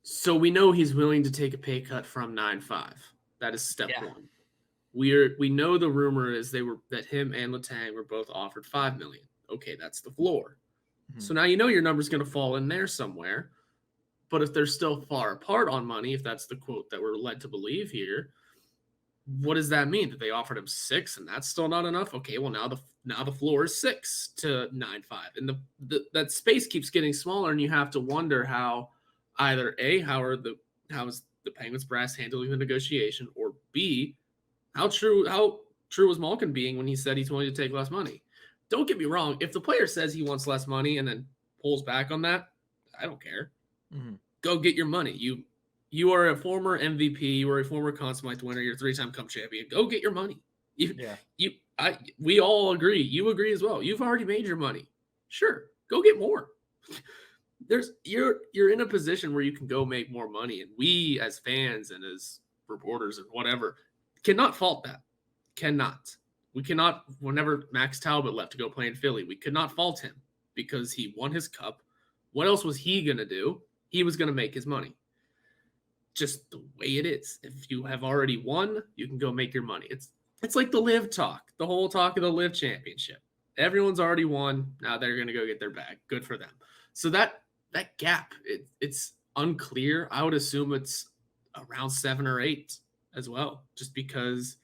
So we know he's willing to take a pay cut from 9.5. That is step Yeah. one. We know the rumor is that him and Letang were both offered 5 million. Okay, that's the floor. Mhm. So now you know your number's going to fall in there somewhere. But if they're still far apart on money, if that's the quote that we're led to believe here, what does that mean? That they offered him 6 and that's still not enough? Okay, well now the floor is 6 to 9.5, and that space keeps getting smaller, and you have to wonder how either A, how is the Penguins brass handling the negotiation, or B, how true was Malkin being when he said he's willing to take less money? Don't get me wrong, if the player says he wants less money and then pulls back on that, I don't care. Mhm. Go get your money. You are a former MVP. You are a former Conn Smythe winner. You're a 3-time Cup champion. Go get your money. Yeah. We all agree. You agree as well. You've already made your money. Sure, go get more. You're in a position where you can go make more money, and we as fans and as reporters and whatever cannot fault that. Cannot. We cannot. Whenever Max Talbot left to go play in Philly, we could not fault him because he won his cup. What else was he gonna do? He was gonna make his money. Just the way it is. If you have already won, you can go make your money. It's like the live talk, the whole talk of the live championship. Everyone's already won. Now they're gonna go get their bag. Good for them. So that gap, it's unclear. I would assume it's around 7 or 8 as well, just because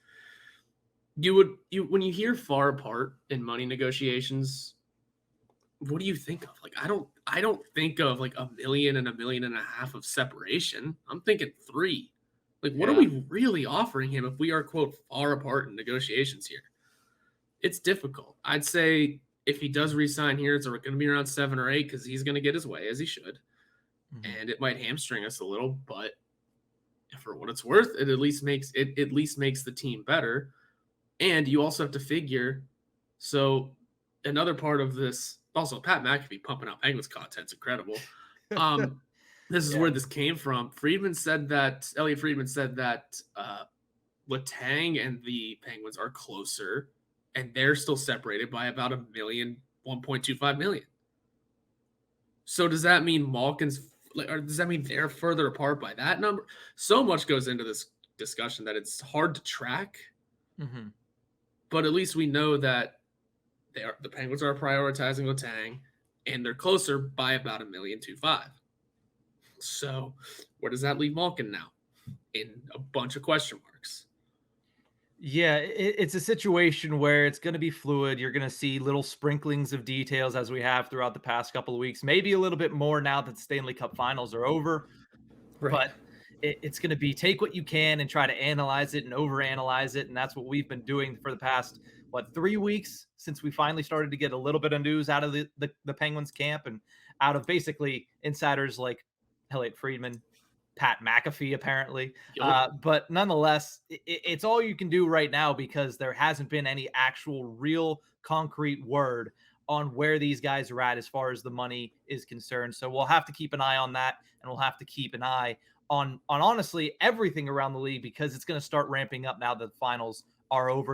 when you hear far apart in money negotiations, what do you think of? Like, I don't think of like a million and a million and a half of separation. I'm thinking 3. Like, what are Yeah. we really offering him if we are, quote, far apart in negotiations here? It's difficult. I'd say if he does resign here, it's going to be around 7 or 8 because he's going to get his way as he should. Mhm. And it might hamstring us a little, but for what it's worth, it at least makes the team better. And you also have to figure, so another part of this, also Pat McAfee pumping out Penguins content's incredible. This is Yeah. where this came from. Elliot Friedman said that Letang and the Penguins are closer, and they're still separated by about 1.25 million. So does that mean or does that mean they're further apart by that number? So much goes into this discussion that it's hard to track, Mhm. but at least we know that the Penguins are prioritizing Letang, and they're closer by about 1.25 million. So where does that leave Malkin now? In a bunch of question marks. Yeah, it's a situation where it's going to be fluid. You're going to see little sprinklings of details as we have throughout the past couple of weeks, maybe a little bit more now that the Stanley Cup finals are over. Right. But it's going to be take what you can and try to analyze it and overanalyze it. And that's what we've been doing for the past, 3 weeks since we finally started to get a little bit of news out of the Penguins camp and out of basically insiders like Elliot Friedman, Pat McAfee, apparently. Yup. But nonetheless, it's all you can do right now because there hasn't been any actual real concrete word on where these guys are at as far as the money is concerned. So we'll have to keep an eye on that, and we'll have to keep an eye on honestly everything around the league because it's going to start ramping up now that the finals are over.